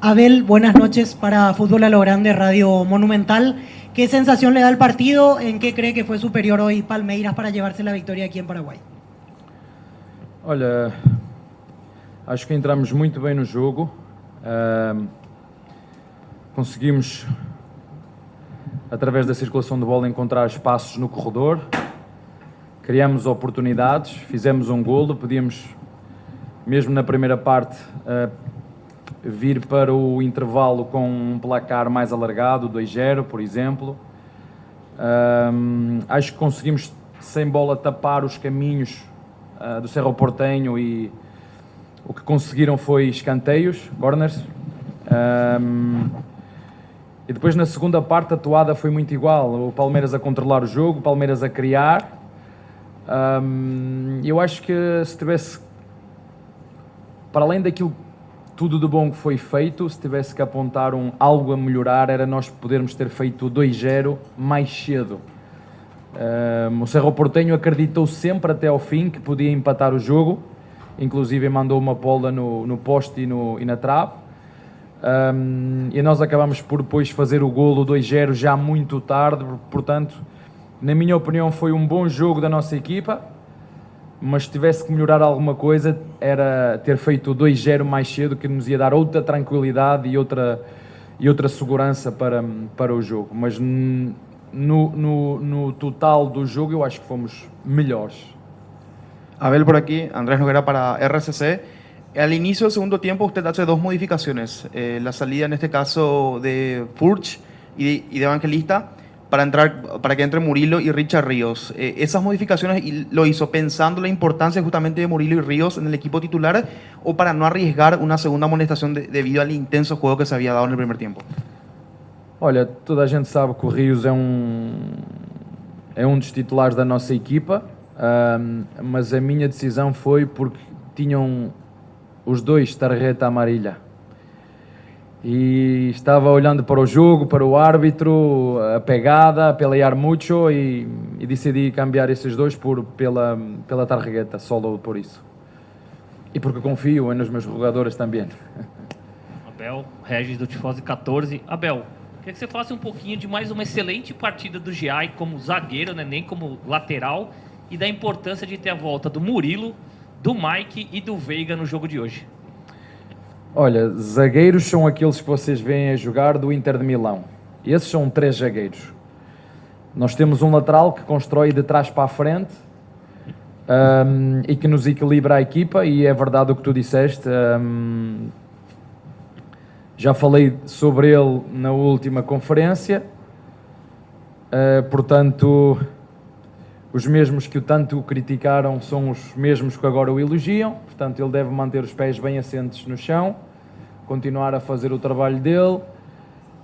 Abel, buenas noches para Fútbol a lo Grande, Radio Monumental. ¿Qué sensación le da el partido? ¿En qué cree que fue superior hoy Palmeiras para llevarse la victoria aquí en Paraguay? Olha, acho que entramos muito bem no jogo. Conseguimos, através da circulação de bola, encontrar espaços no corredor. Criamos oportunidades, fizemos um golo. Podíamos, mesmo na primeira parte, vir para o intervalo com um placar mais alargado, 2-0, por exemplo. Acho que conseguimos, sem bola, tapar os caminhos do Cerro Porteño e o que conseguiram foi escanteios, corners. E depois, na segunda parte, a toada foi muito igual. O Palmeiras a controlar o jogo, o Palmeiras a criar. Eu acho que se tivesse, para além daquilo tudo de bom que foi feito, se tivesse que apontar algo a melhorar, era nós podermos ter feito 2-0 mais cedo. O Cerro Porteño acreditou sempre até ao fim que podia empatar o jogo, inclusive mandou uma bola no poste e na trave, e nós acabamos por depois fazer o golo 2-0 já muito tarde. Portanto, na minha opinião, foi um bom jogo da nossa equipa, mas se tivesse que melhorar alguma coisa, era ter feito 2-0 mais cedo, que nos ia dar outra tranquilidade e outra segurança para o jogo. Mas no total do jogo, eu acho que fomos melhores. Abel, por aquí, Andrés Noguera para RCC. Al inicio del segundo tiempo usted hace dos modificaciones, la salida en este caso de Furch y de Evangelista, para que entre Murilo y Richard Ríos. ¿Esas modificaciones lo hizo pensando la importancia justamente de Murilo y Ríos en el equipo titular o para no arriesgar una segunda amonestación debido al intenso juego que se había dado en el primer tiempo? Olha, toda a gente sabe que o Rios é um dos titulares da nossa equipa, mas a minha decisão foi porque tinham os dois tarjeta amarilla. E estava olhando para o jogo, para o árbitro, a pegada, a pelear muito e decidi cambiar esses dois pela tarjeta, solo por isso. E porque confio nos meus jogadores também. Abel, Regis do Tifose 14. Abel, queria que você falasse um pouquinho de mais uma excelente partida do Giai como zagueiro, né, nem como lateral, e da importância de ter a volta do Murilo, do Mike e do Veiga no jogo de hoje. Olha, zagueiros são aqueles que vocês veem a jogar do Inter de Milão. Esses são 3 zagueiros. Nós temos um lateral que constrói de trás para a frente e que nos equilibra a equipa, e é verdade o que tu disseste. Já falei sobre ele na última conferência. Portanto, os mesmos que o tanto criticaram são os mesmos que agora o elogiam. Portanto, ele deve manter os pés bem assentes no chão, continuar a fazer o trabalho dele.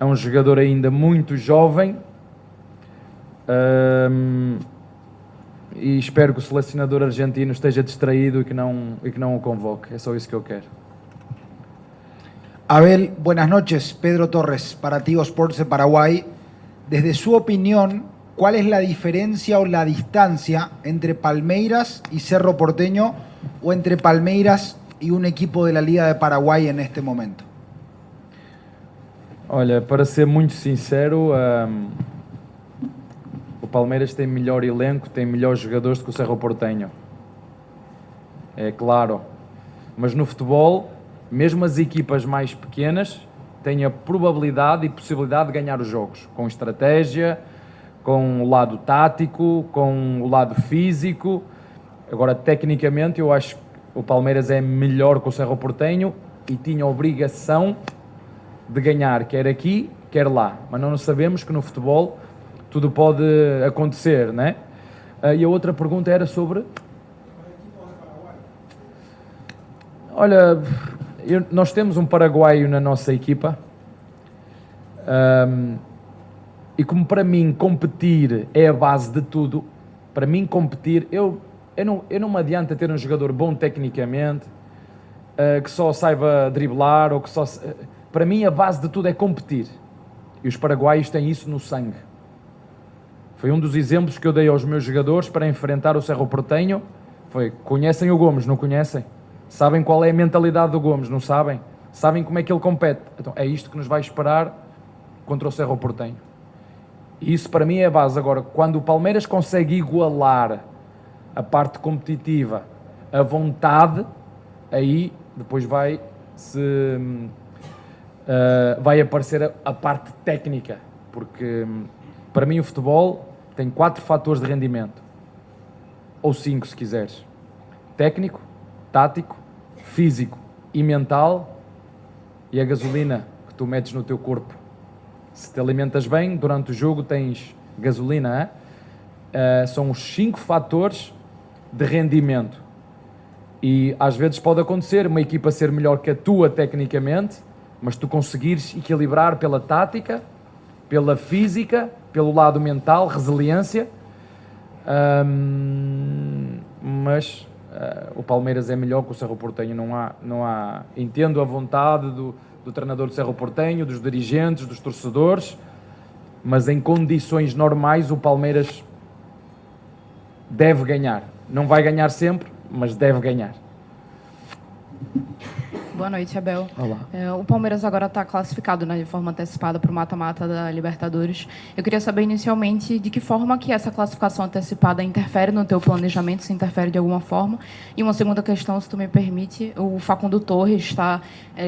É um jogador ainda muito jovem, e espero que o selecionador argentino esteja distraído e que não o convoque. É só isso que eu quero. Abel, buenas noches. Pedro Torres, para Tigo Sports de Paraguay. Desde su opinión, ¿cuál es la diferencia o la distancia entre Palmeiras y Cerro Porteño o entre Palmeiras y un equipo de la Liga de Paraguay en este momento? Olha, para ser muito sincero, o Palmeiras tem melhor elenco, tem melhores jogadores do que o Cerro Porteño. É claro. Mas no futebol, mesmo as equipas mais pequenas têm a probabilidade e possibilidade de ganhar os jogos, com estratégia, com o lado tático, com o lado físico. Agora, tecnicamente, eu acho que o Palmeiras é melhor que o Cerro Porteño e tinha a obrigação de ganhar, quer aqui, quer lá. Mas não sabemos que no futebol tudo pode acontecer, né? E a outra pergunta era sobre... Olha, nós temos um paraguaio na nossa equipa, e como para mim competir é a base de tudo, para mim competir, eu não me adianta ter um jogador bom tecnicamente, que só saiba driblar, ou que só... Para mim a base de tudo é competir, e os paraguaios têm isso no sangue. Foi um dos exemplos que eu dei aos meus jogadores para enfrentar o Cerro Porteño. Conhecem o Gomes, não conhecem? Sabem qual é a mentalidade do Gomes, não sabem? sabem como é que ele compete. Então é isto que nos vai esperar contra o Cerro Porteño. E isso para mim é a base. Agora, quando o Palmeiras consegue igualar a parte competitiva, a vontade, aí depois vai aparecer a parte técnica, porque para mim o futebol tem 4 fatores de rendimento, ou 5 se quiseres: técnico, tático, físico e mental, e a gasolina que tu metes no teu corpo. Se te alimentas bem, durante o jogo tens gasolina, são os 5 fatores de rendimento. E às vezes pode acontecer uma equipa ser melhor que a tua tecnicamente, mas tu conseguires equilibrar pela tática, pela física, pelo lado mental, resiliência. Mas o Palmeiras é melhor que o Cerro Porteño. Não há. Entendo a vontade do treinador do Cerro Porteño, dos dirigentes, dos torcedores, mas em condições normais o Palmeiras deve ganhar. Não vai ganhar sempre, mas deve ganhar. Boa noite, Abel. Olá. O Palmeiras agora está classificado, né, de forma antecipada para o mata-mata da Libertadores. Eu queria saber inicialmente de que forma que essa classificação antecipada interfere no teu planejamento, se interfere de alguma forma. E uma segunda questão, se tu me permite, o Facundo Torres está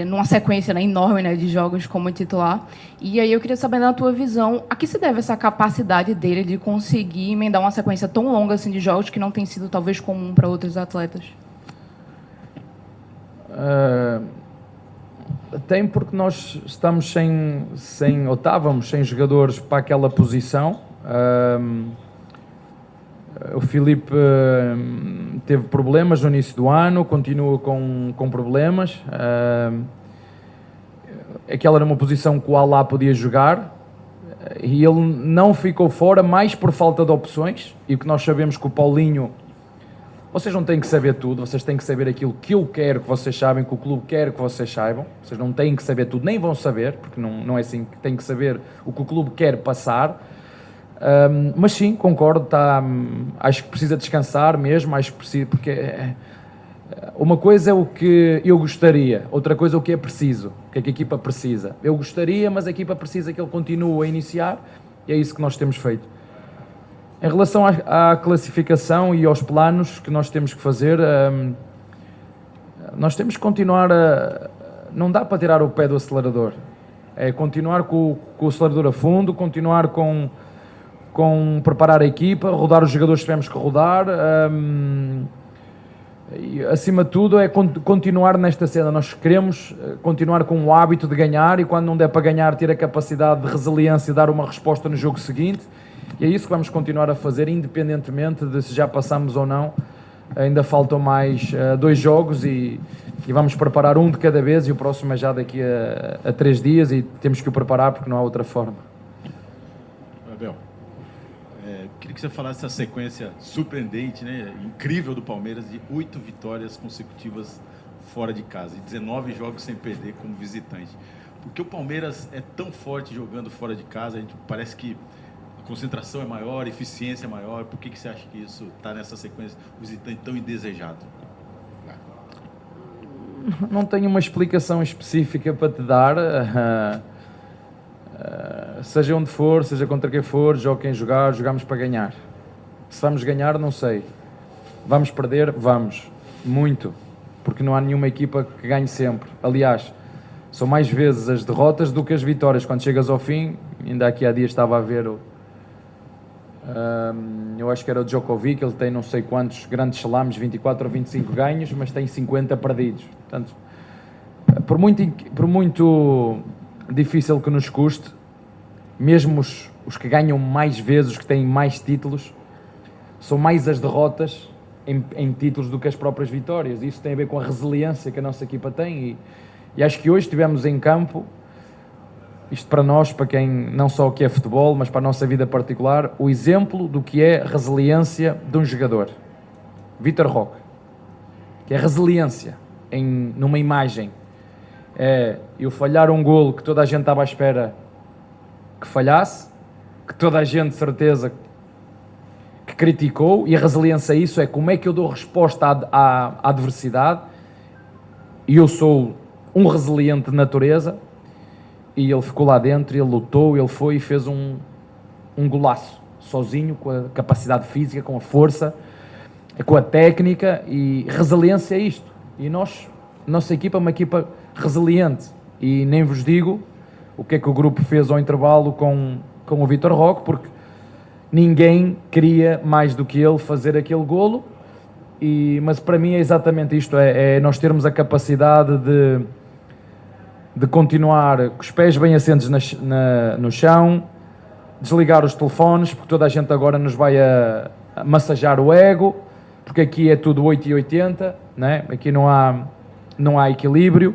numa sequência, né, enorme, né, de jogos como titular. E aí eu queria saber, na tua visão, a que se deve essa capacidade dele de conseguir emendar uma sequência tão longa assim, de jogos que não tem sido talvez comum para outros atletas? Tem, porque nós estamos ou estávamos sem jogadores para aquela posição. O Filipe teve problemas no início do ano, continua com problemas. Aquela era uma posição que o Alá podia jogar e ele não ficou fora, mais por falta de opções. E o que nós sabemos que o Paulinho... Vocês não têm que saber tudo, vocês têm que saber aquilo que eu quero que vocês saibam, que o clube quer que vocês saibam. Vocês não têm que saber tudo, nem vão saber, porque não é assim que têm que saber o que o clube quer passar. Mas sim, concordo, acho que precisa descansar mesmo, acho que precisa, porque uma coisa é o que eu gostaria, outra coisa é o que é preciso, o que é que a equipa precisa. Eu gostaria, mas a equipa precisa que ele continue a iniciar, e é isso que nós temos feito. Em relação à classificação e aos planos que nós temos que fazer, nós temos que continuar não dá para tirar o pé do acelerador. É continuar com o acelerador a fundo, continuar com preparar a equipa, rodar os jogadores que tivemos que rodar. E, acima de tudo, é continuar nesta cena. Nós queremos continuar com o hábito de ganhar e, quando não der para ganhar, ter a capacidade de resiliência e dar uma resposta no jogo seguinte. E é isso que vamos continuar a fazer, independentemente de se já passamos ou não. Ainda faltam mais 2 jogos e vamos preparar um de cada vez, e o próximo é já daqui a 3 dias e temos que o preparar porque não há outra forma. Abel, queria que você falasse essa sequência surpreendente, né, incrível do Palmeiras, de 8 vitórias consecutivas fora de casa e 19 jogos sem perder como visitante. Porque o Palmeiras é tão forte jogando fora de casa, parece que concentração é maior, eficiência é maior. Por que você acha que isso está nessa sequência visitante tão indesejado? Não tenho uma explicação específica para te dar. Seja onde for, seja contra quem for, jogue quem jogar, jogamos para ganhar. Se vamos ganhar, não sei. Vamos perder? Vamos. Muito. Porque não há nenhuma equipa que ganhe sempre. Aliás, são mais vezes as derrotas do que as vitórias. Quando chegas ao fim, ainda aqui há dias estava a ver eu acho que era o Djokovic, ele tem não sei quantos grandes slams, 24 ou 25 ganhos, mas tem 50 perdidos. Portanto, por muito difícil que nos custe, mesmo os que ganham mais vezes, os que têm mais títulos, são mais as derrotas em títulos do que as próprias vitórias. Isso tem a ver com a resiliência que a nossa equipa tem e acho que hoje tivemos em campo, isto para nós, para quem não só o que é futebol, mas para a nossa vida particular, o exemplo do que é resiliência de um jogador. Vitor Roque, que é resiliência numa imagem. É eu falhar um golo que toda a gente estava à espera que falhasse, que toda a gente, de certeza, que criticou, e a resiliência a isso é como é que eu dou resposta à adversidade, e eu sou um resiliente de natureza, e ele ficou lá dentro, ele lutou, ele foi e fez um golaço, sozinho, com a capacidade física, com a força, com a técnica, e resiliência é isto. E nossa equipa é uma equipa resiliente, e nem vos digo o que é que o grupo fez ao intervalo com o Vitor Roque, porque ninguém queria mais do que ele fazer aquele golo, mas para mim é exatamente isto, é nós termos a capacidade de continuar com os pés bem assentes no chão, desligar os telefones, porque toda a gente agora nos vai a massajar o ego, porque aqui é tudo 8 e 80, né? Aqui não há equilíbrio,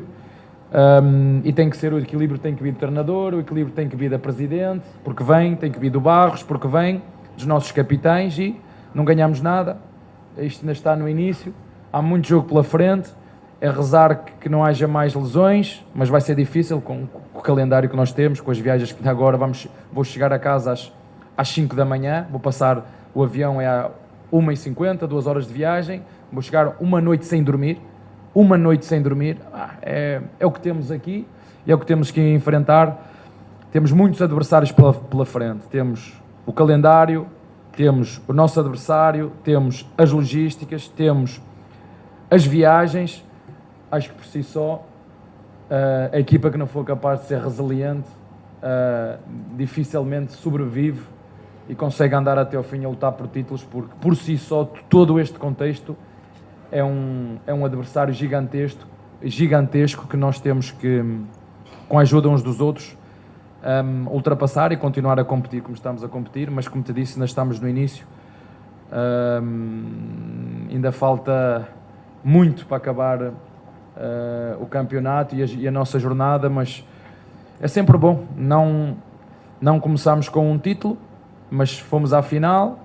e tem que ser, o equilíbrio tem que vir do treinador, o equilíbrio tem que vir da presidente, porque tem que vir do Barros, porque vem dos nossos capitães, e não ganhamos nada. Isto ainda está no início, há muito jogo pela frente, é rezar que não haja mais lesões, mas vai ser difícil com o calendário que nós temos, com as viagens que agora vou chegar a casa às 5 da manhã, vou passar, o avião é às 1h50, 2 horas de viagem, vou chegar uma noite sem dormir, é o que temos aqui, e é o que temos que enfrentar. Temos muitos adversários pela frente, temos o calendário, temos o nosso adversário, temos as logísticas, temos as viagens. Acho que por si só, a equipa que não for capaz de ser resiliente dificilmente sobrevive e consegue andar até ao fim a lutar por títulos, porque por si só todo este contexto é um adversário gigantesco que nós temos que, com a ajuda uns dos outros, ultrapassar e continuar a competir como estamos a competir, mas como te disse, ainda estamos no início, ainda falta muito para acabar o campeonato e a nossa jornada, mas é sempre bom. Não começamos com um título, mas fomos à final,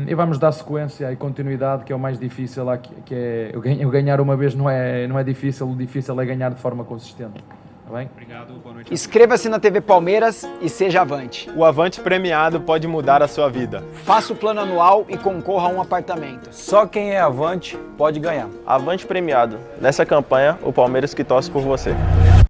e vamos dar sequência e continuidade, que é o mais difícil, que é eu ganhar uma vez não é difícil, o difícil é ganhar de forma consistente. Tá bem? Obrigado, boa noite. Inscreva-se na TV Palmeiras e seja Avante. O Avante premiado pode mudar a sua vida. Faça o plano anual e concorra a um apartamento. Só quem é Avante pode ganhar. Avante premiado. Nessa campanha, o Palmeiras que torce por você.